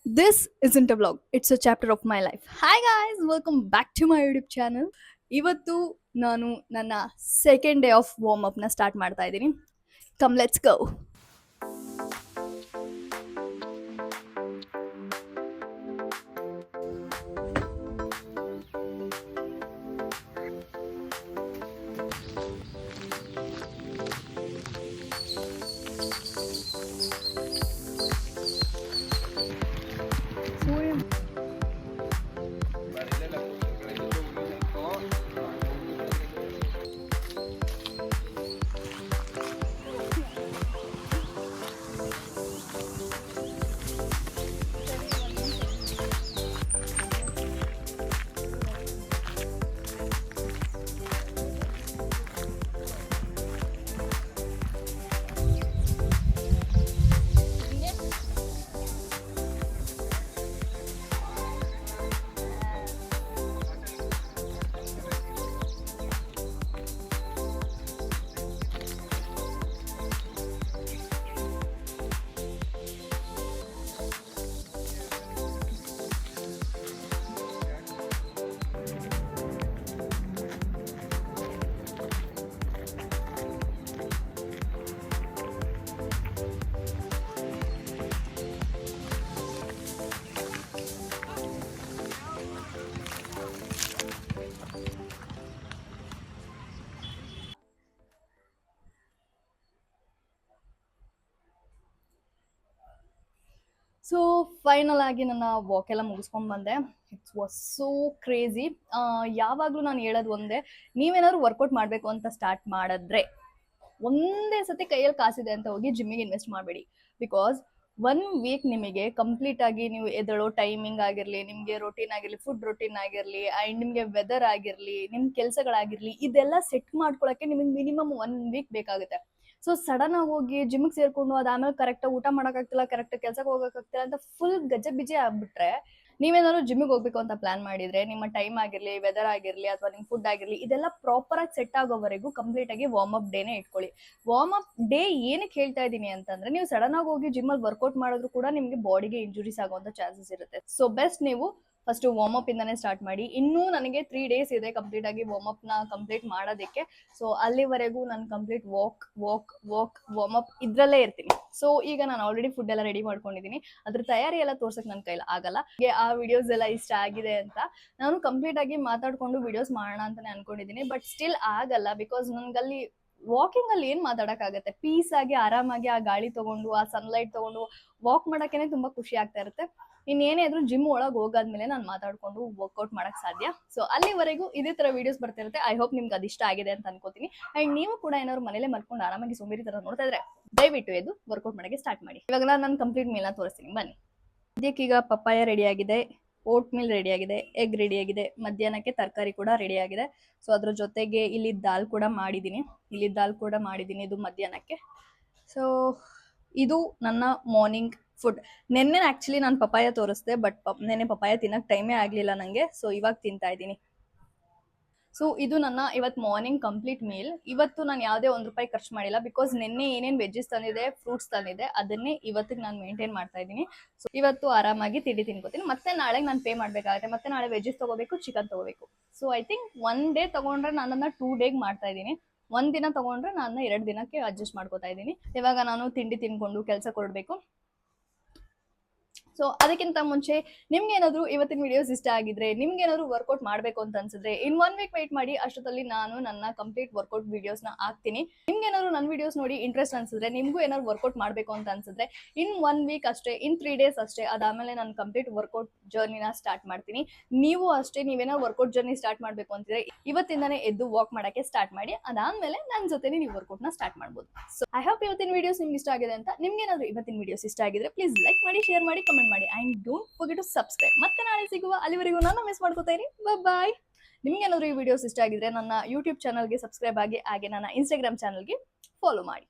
This isn't a vlog, it's a chapter of my life. Hi guys, welcome back to my YouTube channel. ಇವತ್ತು ನಾನು ನನ್ನ second day of warm up ನ start ಮಾಡ್ತಾ ಇದ್ದೀನಿ. Come let's go. So final ಆಗಿ ನನ್ನ walk ಎಲ್ಲ ಮುಗಿಸ್ಕೊಂಡ್ ಬಂದೆ. It's was so crazy. ಯಾವಾಗ್ಲೂ ನಾನು ಹೇಳೋದು ಒಂದೇ, ನೀವೇನಾದ್ರು ವರ್ಕೌಟ್ ಮಾಡ್ಬೇಕು ಅಂತ ಸ್ಟಾರ್ಟ್ ಮಾಡಿದ್ರೆ ಒಂದೇ ಸತಿ ಕೈಯಲ್ಲಿ ಕಾಸಿದೆ ಅಂತ ಹೋಗಿ ಜಿಮ್ಮಿಗೆ ಇನ್ವೆಸ್ಟ್ ಮಾಡಬೇಡಿ. ಬಿಕಾಸ್ 1 ವೀಕ್ ನಿಮಗೆ ಕಂಪ್ಲೀಟ್ ಆಗಿ ನೀವು ಎದಳೋ ಟೈಮಿಂಗ್ ಆಗಿರ್ಲಿ, ನಿಮ್ಗೆ ರೊಟೀನ್ ಆಗಿರ್ಲಿ, ಫುಡ್ ರೊಟೀನ್ ಆಗಿರ್ಲಿ, ಅಂಡ್ ನಿಮ್ಗೆ ವೆದರ್ ಆಗಿರ್ಲಿ, ನಿಮ್ ಕೆಲ್ಸಗಳಾಗಿರ್ಲಿ, ಇದೆಲ್ಲ ಸೆಟ್ ಮಾಡ್ಕೊಳಕ್ಕೆ ನಿಮಗೆ ಮಿನಿಮಮ್ 1 ವೀಕ್ ಬೇಕಾಗುತ್ತೆ. ಸೊ ಸಡನ್ ಆಗಿ ಹೋಗಿ ಜಿಮ್ಗೆ ಸೇರ್ಕೊಂಡು ಅದಾದ್ಮೇಲೆ ಕರೆಕ್ಟ್ ಊಟ ಮಾಡಕ್ಕಾಗ್ತಿಲ್ಲ, ಕರೆಕ್ಟ್ ಕೆಲ್ಸಕ್ಕೆ ಹೋಗಕ್ಕಾಗ್ತಿಲ್ಲ ಅಂತ ಫುಲ್ ಗಜ್ಜೆ ಬಿಜೆ ಆಗ್ಬಿಟ್ರೆ, ನೀವೇನಾದ್ರು ಜಿಮ್ಗೆ ಹೋಗ್ಬೇಕು ಅಂತ ಪ್ಲಾನ್ ಮಾಡಿದ್ರೆ ನಿಮ್ಮ ಟೈಮ್ ಆಗಿರ್ಲಿ, ವೆದರ್ ಆಗಿರ್ಲಿ, ಅಥವಾ ನಿಮ್ ಫುಡ್ ಆಗಿರ್ಲಿ, ಇದೆಲ್ಲ ಪ್ರಾಪರ್ ಆಗಿ ಸೆಟ್ ಆಗೋವರೆಗೂ ಕಂಪ್ಲೀಟ್ ಆಗಿ ವಾರ್ಮ್ ಅಪ್ ಡೇನೆ ಇಟ್ಕೊಳ್ಳಿ. ವಾರ್ಮ್ ಅಪ್ ಡೇ ಏನಕ್ಕೆ ಹೇಳ್ತಾ ಇದೀನಿ ಅಂತಂದ್ರೆ, ನೀವು ಸಡನ್ ಆಗಿ ಹೋಗಿ ಜಿಮ್ ಅಲ್ಲಿ ವರ್ಕೌಟ್ ಮಾಡಿದ್ರು ಕೂಡ ನಿಮ್ಗೆ ಬಾಡಿಗೆ ಇಂಜುರೀಸ್ ಆಗುವಂತ ಚಾನ್ಸಸ್ ಇರುತ್ತೆ. ಸೊ ಬೆಸ್ಟ್ ನೀವು ಫಸ್ಟ್ ವಾರ್ಮ್ ಅಪ್ ಇಂದಾನೆ ಸ್ಟಾರ್ಟ್ ಮಾಡಿ. ಇನ್ನೂ ನನಗೆ 3 ಡೇಸ್ ಇದೆ ಕಂಪ್ಲೀಟ್ ಆಗಿ ವಾರ್ಮ್ ಅಪ್ ನ ಕಂಪ್ಲೀಟ್ ಮಾಡೋದಕ್ಕೆ. ಸೊ ಅಲ್ಲಿವರೆಗೂ ನಾನು ಕಂಪ್ಲೀಟ್ ವಾರ್ಮ್ ಅಪ್ ಇದ್ರಲ್ಲೇ ಇರ್ತೀನಿ. ಸೊ ಈಗ ನಾನು ಆಲ್ರೆಡಿ ಫುಡ್ ಎಲ್ಲ ರೆಡಿ ಮಾಡ್ಕೊಂಡಿದ್ದೀನಿ. ಅದ್ರ ತಯಾರಿ ಎಲ್ಲ ತೋರ್ಸಕ್ ನನ್ನ ಕೈಲಿ ಆಗಲ್ಲ. ಆ ವಿಡಿಯೋಸ್ ಎಲ್ಲ ಇಷ್ಟ ಆಗಿದೆ ಅಂತ ನಾನು ಕಂಪ್ಲೀಟ್ ಆಗಿ ಮಾತಾಡ್ಕೊಂಡು ವಿಡಿಯೋಸ್ ಮಾಡೋಣ ಅಂತಾನೆ ಅನ್ಕೊಂಡಿದ್ದೀನಿ. ಬಟ್ ಸ್ಟಿಲ್ ಆಗಲ್ಲ, ಬಿಕಾಸ್ ನನ್ಗಲ್ಲಿ ವಾಕಿಂಗ್ ಅಲ್ಲಿ ಏನ್ ಮಾತಾಡಕ್ ಆಗತ್ತೆ. ಪೀಸ್ ಆಗಿ ಆರಾಮಾಗಿ ಆ ಗಾಳಿ ತಗೊಂಡು, ಆ ಸನ್ಲೈಟ್ ತಗೊಂಡು ವಾಕ್ ಮಾಡಕ್ಕೇನೆ ತುಂಬಾ ಖುಷಿ ಆಗ್ತಾ ಇರುತ್ತೆ. ಇನ್ನೇನೇ ಆದ್ರೂ ಜಿಮ್ ಒಳಗೆ ಹೋಗಾದ್ಮೇಲೆ ನಾನು ಮಾತಾಡ್ಕೊಂಡು ವರ್ಕೌಟ್ ಮಾಡಕ್ ಸಾಧ್ಯ. ಸೊ ಅಲ್ಲಿವರೆಗೂ ಇದೇ ತರ ವಿಡಿಯೋಸ್ ಬರ್ತಿರುತ್ತೆ. ಐ ಹೋಪ್ ನಿಮ್ಗೆ ಅದಿಷ್ಟ ಆಗಿದೆ ಅಂತ ಅನ್ಕೋತೀನಿ. ಅಂಡ್ ನೀವು ಕೂಡ ಏನಾದ್ರು ಮನೇಲೆ ಮಲ್ಕೊಂಡು ಆರಾಮಾಗಿ ಸೋಂಬೇರಿ ತರ ನೋಡ್ತಾ ಇದ್ರೆ ದಯವಿಟ್ಟು ಎದ್ದು ವರ್ಕೌಟ್ ಮಾಡಕ್ಕೆ ಸ್ಟಾರ್ಟ್ ಮಾಡಿ. ಇವಾಗ ನಾನು ಕಂಪ್ಲೀಟ್ ಮೀಲ್ನ ತೋರಿಸ್ತೀನಿ, ಬನ್ನಿ. ಇದಕ್ಕೀಗ ಪಪ್ಪಾಯ ರೆಡಿ ಆಗಿದೆ, ಓಟ್ ಮೀಲ್ ರೆಡಿ ಆಗಿದೆ, ಎಗ್ ರೆಡಿ ಆಗಿದೆ, ಮಧ್ಯಾಹ್ನಕ್ಕೆ ತರಕಾರಿ ಕೂಡ ರೆಡಿ ಆಗಿದೆ. ಸೊ ಅದ್ರ ಜೊತೆಗೆ ಇಲ್ಲಿ ದಾಲ್ ಕೂಡ ಮಾಡಿದ್ದೀನಿ, ಇದು ಮಧ್ಯಾಹ್ನಕ್ಕೆ. ಸೊ ಇದು ನನ್ನ ಮಾರ್ನಿಂಗ್ ಫುಡ್. ನೆನ್ನೆ ಆಕ್ಚುಲಿ ನಾನು ಪಪಾಯ ತೋರಿಸ್ದೆ, ಬಟ್ ನೆನ್ನೆ ಪಪಾಯ ತಿನ್ನಕ್ ಟೈಮೇ ಆಗ್ಲಿಲ್ಲ ನಂಗೆ. ಸೊ ಇವಾಗ ತಿಂತಾ ಇದ್ದೀನಿ. ಸೊ ಇದು ನನ್ನ ಇವತ್ತು ಮಾರ್ನಿಂಗ್ ಕಂಪ್ಲೀಟ್ ಮೀಲ್. ಇವತ್ತು ನಾನು ಯಾವುದೇ ₹1 ಖರ್ಚು ಮಾಡಿಲ್ಲ, ಬಿಕಾಸ್ ನಿನ್ನೆ ಏನೇನು ವೆಜ್ಜಸ್ ತಂದಿದೆ, ಫ್ರೂಟ್ಸ್ ತಂದಿದೆ, ಅದನ್ನೇ ಇವತ್ತಿಗೆ ನಾನು ಮೇಂಟೈನ್ ಮಾಡ್ತಾ ಇದ್ದೀನಿ. ಸೊ ಇವತ್ತು ಆರಾಮಾಗಿ ತಿಂಡಿ ತಿನ್ಕೋತೀನಿ. ಮತ್ತೆ ನಾಳೆಗೆ ನಾನು ಪೇ ಮಾಡ್ಬೇಕಾಗುತ್ತೆ. ಮತ್ತೆ ನಾಳೆ ವೆಜ್ಜಸ್ ತಗೋಬೇಕು, ಚಿಕನ್ ತಗೋಬೇಕು. ಸೊ ಐ ಥಿಂಕ್ 1 ಡೇ ತಗೊಂಡ್ರೆ ನಾನು 2 ಡೇಗೆ ಮಾಡ್ತಾ ಇದ್ದೀನಿ. 1 ದಿನ ತಗೊಂಡ್ರೆ ನಾನು 2 ದಿನಕ್ಕೆ ಅಡ್ಜಸ್ಟ್ ಮಾಡ್ಕೋತಾ ಇದ್ದೀನಿ. ಇವಾಗ ನಾನು ತಿಂಡಿ ತಿನ್ಕೊಂಡು ಕೆಲಸ ಕೊಡಬೇಕು. ಸೊ ಅದಕ್ಕಿಂತ ಮುಂಚೆ ನಿಮ್ಗೆ ಏನಾದ್ರು ಇವತ್ತಿನ ವಿಡಿಯೋಸ್ ಇಷ್ಟ ಆಗಿದ್ರೆ, ನಿಮ್ಗೆ ಏನಾದ್ರು ವರ್ಕೌಟ್ ಮಾಡ್ಬೇಕು ಅಂತ ಅನ್ಸಿದ್ರೆ, ಇನ್ 1 ವೀಕ್ ವೇಟ್ ಮಾಡಿ. ಅಷ್ಟೊತ್ತಲ್ಲಿ ನಾನು ನನ್ನ ಕಂಪ್ಲೀಟ್ ವರ್ಕೌಟ್ ವಿಡಿಯೋಸ್ ನ ಹಾಕ್ತೀನಿ. ನಿಮ್ಗೆ ಏನಾದ್ರು ನನ್ನ ವಿಡಿಯೋಸ್ ನೋಡಿ ಇಂಟ್ರೆಸ್ಟ್ ಅನ್ಸಿದ್ರೆ, ನಿಮ್ಗೂ ಏನಾದ್ರು ವರ್ಕೌಟ್ ಮಾಡ್ಬೇಕು ಅಂತ ಅನ್ಸಿದ್ರೆ, ಇನ್ 1 ವೀಕ್ ಅಷ್ಟೇ, ಇನ್ 3 ಡೇಸ್ ಅಷ್ಟೇ, ಅದಾದ್ಮೇಲೆ ನಾನು ಕಂಪ್ಲೀಟ್ ವರ್ಕೌಟ್ ಜರ್ನಿನ ಸ್ಟಾರ್ಟ್ ಮಾಡ್ತೀನಿ. ನೀವು ಅಷ್ಟೇ, ನೀವೇನಾದ್ರು ವರ್ಕೌಟ್ ಜರ್ನಿ ಸ್ಟಾರ್ಟ್ ಮಾಡ್ಬೇಕು ಅಂತಿದ್ರೆ ಇವತ್ತಿಂದಾನೇ ಎದ್ದು ವಾಕ್ ಮಾಡಕ್ಕೆ ಸ್ಟಾರ್ಟ್ ಮಾಡಿ. ಅದಾದ್ಮೇಲೆ ನನ್ನ ಜೊತೆ ನೀವು ವರ್ಕೌಟ್ ನ ಸ್ಟಾರ್ಟ್ ಮಾಡ್ಬೋದು. ಸೊ ಐ ಹೋಪ್ ಇವತ್ತಿನ ವಿಡಿಯೋಸ್ ನಿಮ್ಗೆ ಇಷ್ಟ ಆಗಿದೆ ಅಂತ. ನಿಮ್ಗೆ ಏನಾದ್ರು ಇವತ್ತಿನ ವಿಡಿಯೋಸ್ ಇಷ್ಟ ಆಗಿದ್ರೆ ಪ್ಲೀಸ್ ಲೈಕ್ ಮಾಡಿ, ಶೇರ್ ಮಾಡಿ, ಕಮೆಂಟ್ ಮಾಡಿ. And don't forget to subscribe. ಮತ್ತೆ ನಾಳೆ ಸಿಗುವ, ಅಲ್ಲಿವರೆಗೂ ನಾನು ಮಿಸ್ ಮಾಡ್ಕೋತಾ ಇರಿ. ಬಾಯ್. ನಿಮ್ಗೆ ಏನಾದ್ರು ಈ ವಿಡಿಯೋಸ್ ಇಷ್ಟ ಆಗಿದ್ರೆ ನನ್ನ ಯೂಟ್ಯೂಬ್ ಚಾನಲ್ಗೆ ಸಬ್ಸ್ಕ್ರೈಬ್ ಆಗಿ, ಹಾಗೆ ನನ್ನ ಇನ್ಸ್ಟಾಗ್ರಾಮ್ ಚಾನಲ್ಗೆ ಫಾಲೋ ಮಾಡಿ.